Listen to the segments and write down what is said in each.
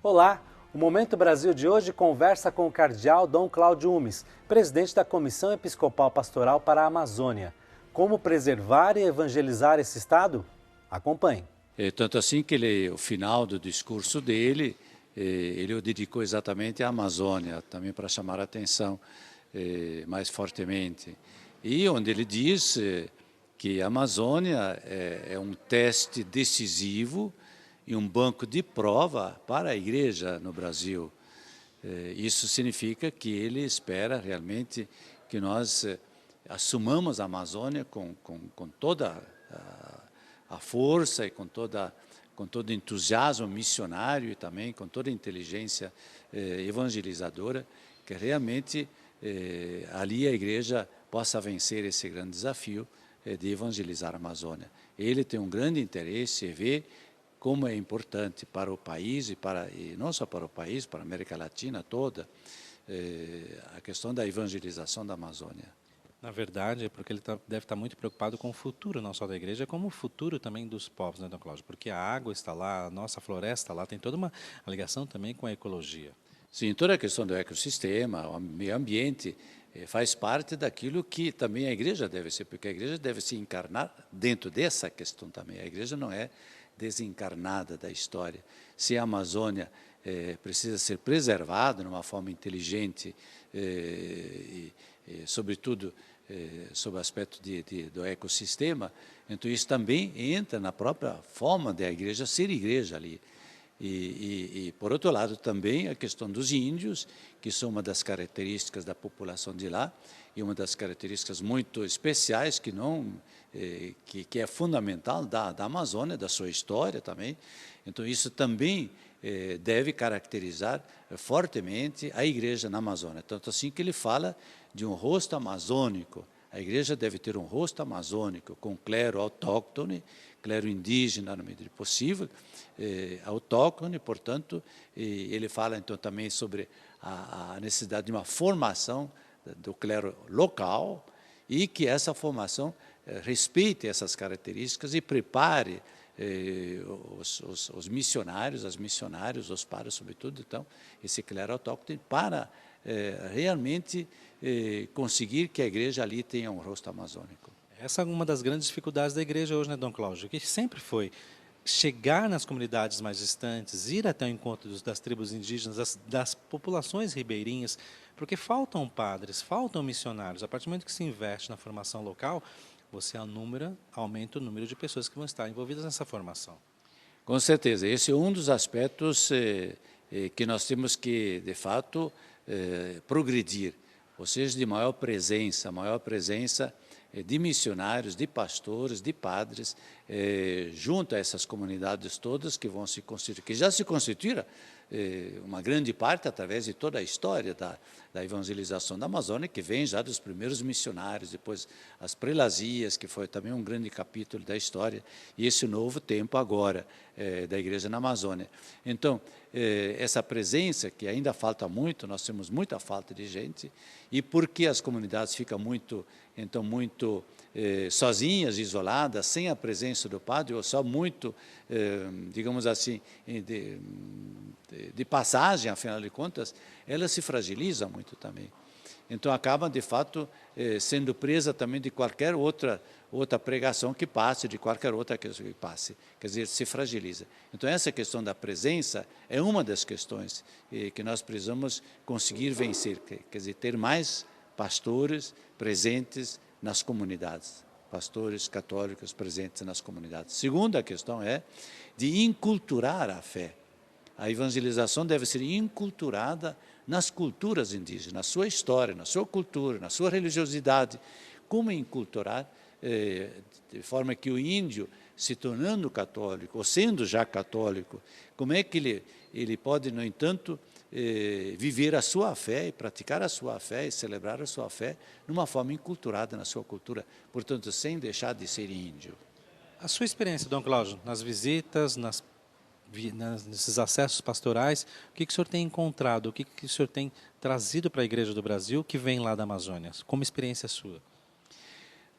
Olá, o Momento Brasil de hoje conversa com o cardeal Dom Cláudio Umes, presidente da Comissão Episcopal Pastoral para a Amazônia. Como preservar e evangelizar esse estado? Acompanhe. Tanto assim que o final do discurso dele, ele o dedicou exatamente à Amazônia, também para chamar a atenção mais fortemente. E onde ele diz que a Amazônia é um teste decisivo e um banco de prova para a Igreja no Brasil. Isso significa que ele espera realmente que nós assumamos a Amazônia com toda a força e com todo o entusiasmo missionário e também com toda a inteligência evangelizadora, que realmente ali a Igreja possa vencer esse grande desafio de evangelizar a Amazônia. Ele tem um grande interesse em ver como é importante para o país e não só para o país, para a América Latina toda, a questão da evangelização da Amazônia. Na verdade, é porque ele deve estar muito preocupado com o futuro, não só da igreja, como o futuro também dos povos, né, Dom Cláudio? Porque a água está lá, a nossa floresta lá, tem toda uma ligação também com a ecologia. Sim, toda a questão do ecossistema, o meio ambiente, faz parte daquilo que também a igreja deve ser, porque a igreja deve se encarnar dentro dessa questão também. A igreja não é desencarnada da história. Se a Amazônia precisa ser preservada de uma forma inteligente, sobretudo sob o aspecto do ecossistema, então isso também entra na própria forma da igreja ser igreja ali. E, por outro lado, também a questão dos índios, que são uma das características da população de lá, e uma das características muito especiais que é fundamental da Amazônia, da sua história também. Então, isso também deve caracterizar fortemente a igreja na Amazônia. Tanto assim que ele fala de um rosto amazônico. A igreja deve ter um rosto amazônico, com clero autóctone, clero indígena, na medida possível, autóctone, portanto, ele fala então também sobre a necessidade de uma formação do clero local e que essa formação respeite essas características e prepare os missionários, as missionários, os padres, sobretudo, então, esse clero autóctone, para realmente conseguir que a igreja ali tenha um rosto amazônico. Essa é uma das grandes dificuldades da igreja hoje, né, Dom Cláudio? Que sempre foi chegar nas comunidades mais distantes, ir até o encontro das tribos indígenas, das populações ribeirinhas, porque faltam padres, faltam missionários. A partir do momento que se investe na formação local, você aumenta o número de pessoas que vão estar envolvidas nessa formação. Com certeza, esse é um dos aspectos que nós temos que, de fato, progredir, ou seja, de maior presença de missionários, de pastores, de padres, junto a essas comunidades todas que vão se constituir, que já se constituíram uma grande parte através de toda a história da evangelização da Amazônia, que vem já dos primeiros missionários, depois as prelazias, que foi também um grande capítulo da história, e esse novo tempo agora da Igreja na Amazônia. Então, essa presença, que ainda falta muito, nós temos muita falta de gente, e porque as comunidades ficam muito sozinhas, isoladas, sem a presença do padre, ou só muito, digamos assim, de passagem, afinal de contas, ela se fragiliza muito também. Então, acaba, de fato, sendo presa também de qualquer outra pregação que passe, de qualquer outra questão que passe. Quer dizer, se fragiliza. Então, essa questão da presença é uma das questões que nós precisamos conseguir vencer, quer dizer, ter mais pastores presentes nas comunidades, pastores católicos presentes nas comunidades. Segunda questão é de inculturar a fé. A evangelização deve ser inculturada nas culturas indígenas, na sua história, na sua cultura, na sua religiosidade. Como inculturar de forma que o índio, se tornando católico, ou sendo já católico, como é que ele pode, no entanto, viver a sua fé e praticar a sua fé e celebrar a sua fé numa forma inculturada na sua cultura, portanto, sem deixar de ser índio. A sua experiência, Dom Cláudio, nas visitas, nesses acessos pastorais, o que o senhor tem encontrado, o que o senhor tem trazido para a Igreja do Brasil que vem lá da Amazônia, como experiência sua?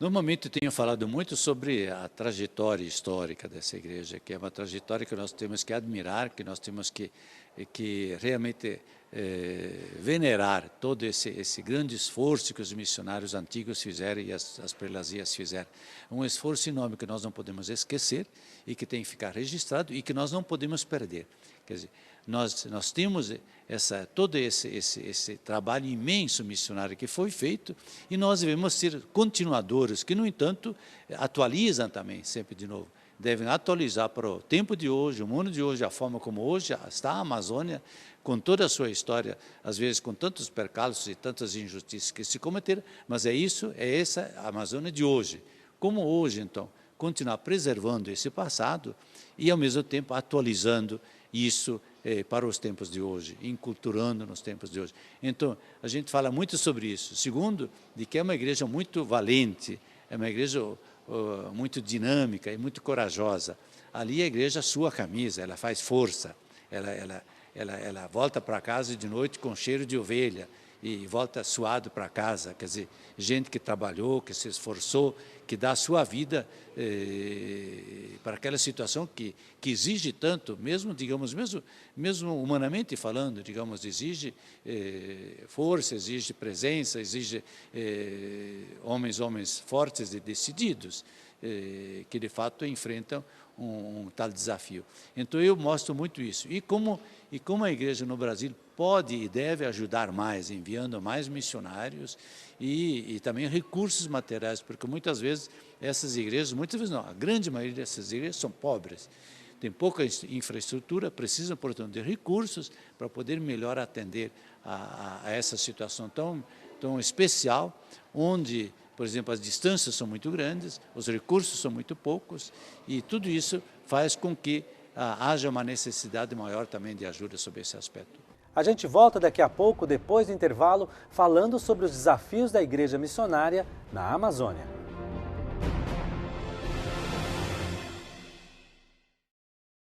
Normalmente eu tenho falado muito sobre a trajetória histórica dessa igreja, que é uma trajetória que nós temos que admirar, que nós temos que realmente venerar todo esse grande esforço que os missionários antigos fizeram e as prelazias fizeram. Um esforço enorme que nós não podemos esquecer e que tem que ficar registrado e que nós não podemos perder. Quer dizer, nós temos todo esse trabalho imenso missionário que foi feito e nós devemos ser continuadores, que, no entanto, atualizam também, sempre de novo. Devem atualizar para o tempo de hoje, o mundo de hoje, a forma como hoje está a Amazônia, com toda a sua história, às vezes com tantos percalços e tantas injustiças que se cometeram, mas é essa a Amazônia de hoje. Como hoje, então, continuar preservando esse passado e, ao mesmo tempo, atualizando isso para os tempos de hoje, enculturando nos tempos de hoje. Então, a gente fala muito sobre isso. Segundo, de que é uma igreja muito valente, é uma igreja muito dinâmica e muito corajosa. Ali a igreja sua camisa, ela faz força, ela volta para casa de noite com cheiro de ovelha e volta suado para casa, quer dizer, gente que trabalhou, que se esforçou, que dá a sua vida para aquela situação que exige tanto, mesmo, digamos, mesmo humanamente falando, digamos, exige força, exige presença, exige homens fortes e decididos, que de fato enfrentam um tal desafio. Então eu mostro muito isso. E como a igreja no Brasil pode e deve ajudar mais, enviando mais missionários e também recursos materiais, porque muitas vezes essas igrejas, muitas vezes não, a grande maioria dessas igrejas são pobres, tem pouca infraestrutura, precisam, portanto, de recursos para poder melhor atender a essa situação tão especial, onde, por exemplo, as distâncias são muito grandes, os recursos são muito poucos, e tudo isso faz com que haja uma necessidade maior também de ajuda sobre esse aspecto. A gente volta daqui a pouco, depois do intervalo, falando sobre os desafios da igreja missionária na Amazônia.